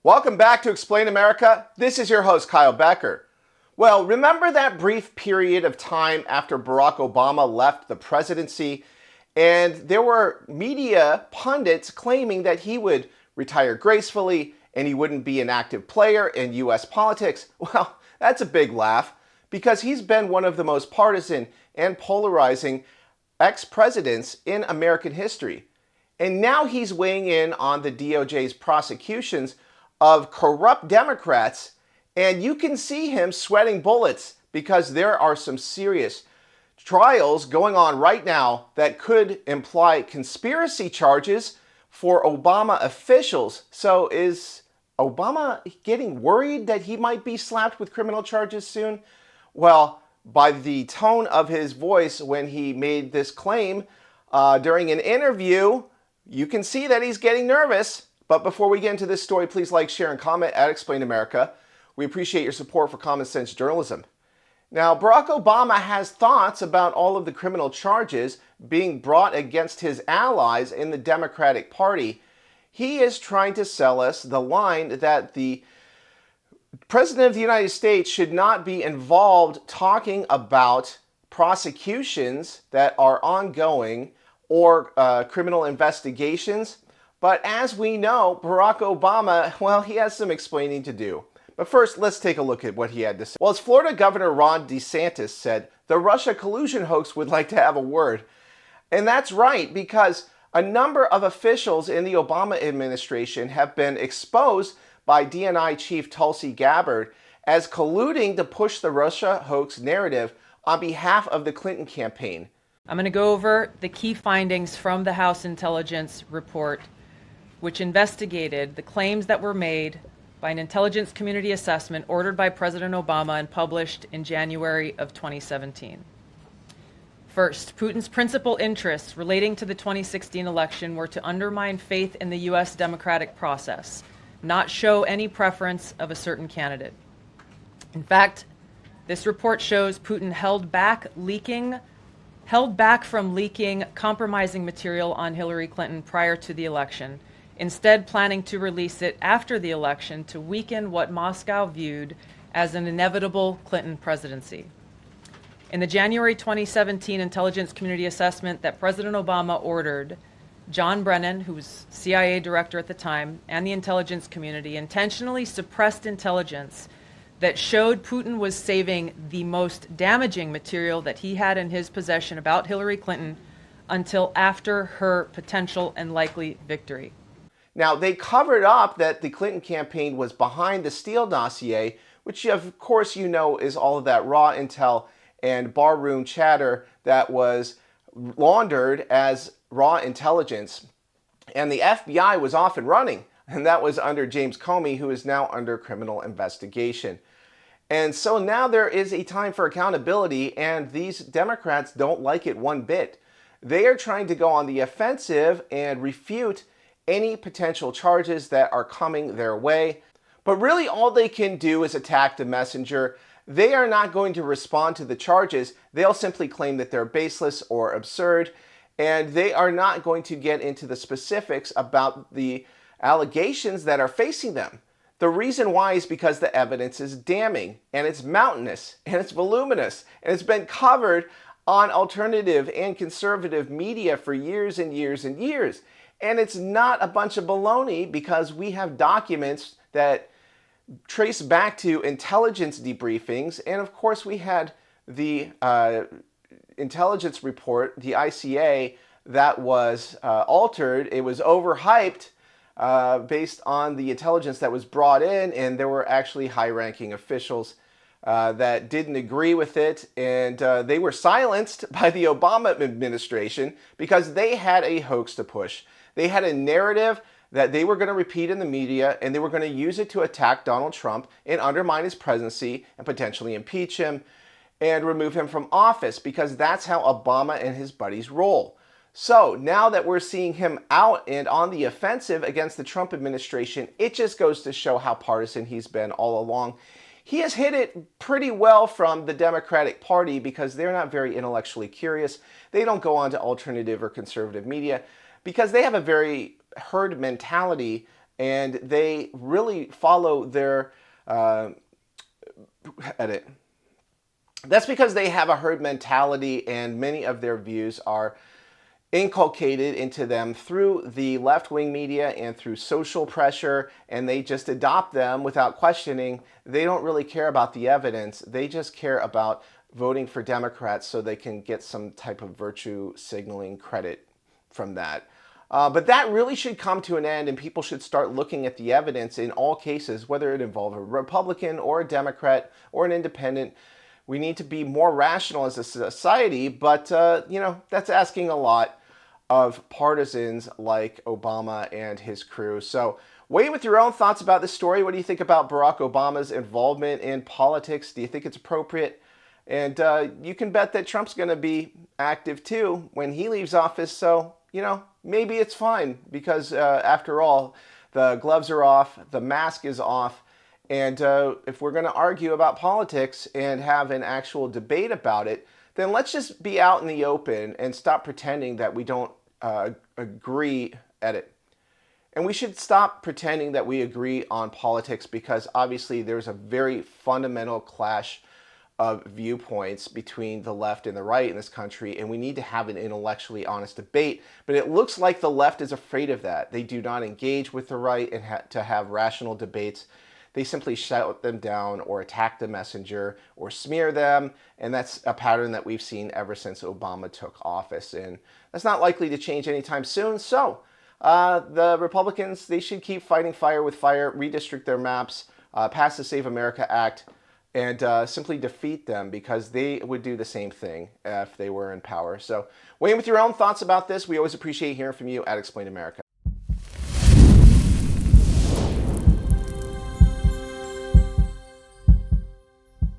Welcome back to Explain America. This is your host, Kyle Becker. Well, remember that brief period of time after Barack Obama left the presidency, and there were media pundits claiming that he would retire gracefully and he wouldn't be an active player in U.S. politics? Well, that's a big laugh because he's been one of the most partisan and polarizing ex-presidents in American history. And now he's weighing in on the DOJ's prosecutions of corrupt Democrats, and you can see him sweating bullets because there are some serious trials going on right now that could imply conspiracy charges for Obama officials. So is Obama getting worried that he might be slapped with criminal charges soon? Well, by the tone of his voice when he made this claim during an interview, you can see that he's getting nervous. But before we get into this story, please like, share, and comment at Explain America. We appreciate your support for common sense journalism. Now, Barack Obama has thoughts about all of the criminal charges being brought against his allies in the Democratic Party. He is trying to sell us the line that the President of the United States should not be involved talking about prosecutions that are ongoing or criminal investigations. But as we know, Barack Obama, well, he has some explaining to do. But first, let's take a look at what he had to say. Well, as Florida Governor Ron DeSantis said, the Russia collusion hoax would like to have a word. And that's right, because a number of officials in the Obama administration have been exposed by DNI Chief Tulsi Gabbard as colluding to push the Russia hoax narrative on behalf of the Clinton campaign. I'm going to go over the key findings from the House Intelligence Report, which investigated the claims that were made by an intelligence community assessment ordered by President Obama and published in January of 2017. First, Putin's principal interests relating to the 2016 election were to undermine faith in the U.S. democratic process, not show any preference of a certain candidate. In fact, this report shows Putin held back from leaking compromising material on Hillary Clinton prior to the election, instead planning to release it after the election to weaken what Moscow viewed as an inevitable Clinton presidency. In the January 2017 intelligence community assessment that President Obama ordered, John Brennan, who was CIA director at the time, and the intelligence community intentionally suppressed intelligence that showed Putin was saving the most damaging material that he had in his possession about Hillary Clinton until after her potential and likely victory. Now, they covered up that the Clinton campaign was behind the Steele dossier, which of course you know is all of that raw intel and barroom chatter that was laundered as raw intelligence. And the FBI was off and running, and that was under James Comey, who is now under criminal investigation. And so now there is a time for accountability, and these Democrats don't like it one bit. They are trying to go on the offensive and refute any potential charges that are coming their way. But really all they can do is attack the messenger. They are not going to respond to the charges. They'll simply claim that they're baseless or absurd, and they are not going to get into the specifics about the allegations that are facing them. The reason why is because the evidence is damning, and it's mountainous, and it's voluminous, and it's been covered on alternative and conservative media for years and years and years. And it's not a bunch of baloney because we have documents that trace back to intelligence debriefings. And of course, we had the intelligence report, the ICA, that was altered. It was overhyped based on the intelligence that was brought in. And there were actually high-ranking officials that didn't agree with it. And they were silenced by the Obama administration because they had a hoax to push. They had a narrative that they were going to repeat in the media, and they were going to use it to attack Donald Trump and undermine his presidency and potentially impeach him and remove him from office, because that's how Obama and his buddies roll. So now that we're seeing him out and on the offensive against the Trump administration, it just goes to show how partisan he's been all along. He has hit it pretty well from the Democratic Party because they're not very intellectually curious. They don't go on to alternative or conservative media, because they have a very herd mentality and they really follow their edit. That's because they have a herd mentality, and many of their views are inculcated into them through the left-wing media and through social pressure, and they just adopt them without questioning. They don't really care about the evidence. They just care about voting for Democrats so they can get some type of virtue signaling credit from that. But that really should come to an end, and people should start looking at the evidence in all cases, whether it involves a Republican or a Democrat or an independent. We need to be more rational as a society, but that's asking a lot of partisans like Obama and his crew. So weigh in with your own thoughts about this story. What do you think about Barack Obama's involvement in politics? Do you think it's appropriate? And you can bet that Trump's going to be active too when he leaves office. So, maybe it's fine because after all, the gloves are off, the mask is off. And if we're going to argue about politics and have an actual debate about it, then let's just be out in the open and stop pretending that we don't agree at it. And we should stop pretending that we agree on politics, because obviously there's a very fundamental clash of viewpoints between the left and the right in this country, and we need to have an intellectually honest debate. But it looks like the left is afraid of that. They do not engage with the right and to have rational debates. They simply shout them down or attack the messenger or smear them, and that's a pattern that we've seen ever since Obama took office, and that's not likely to change anytime soon. So the Republicans, they should keep fighting fire with fire, redistrict their maps, pass the Save America Act, and simply defeat them, because they would do the same thing if they were in power. So weigh in with your own thoughts about this. We always appreciate hearing from you at Explain America.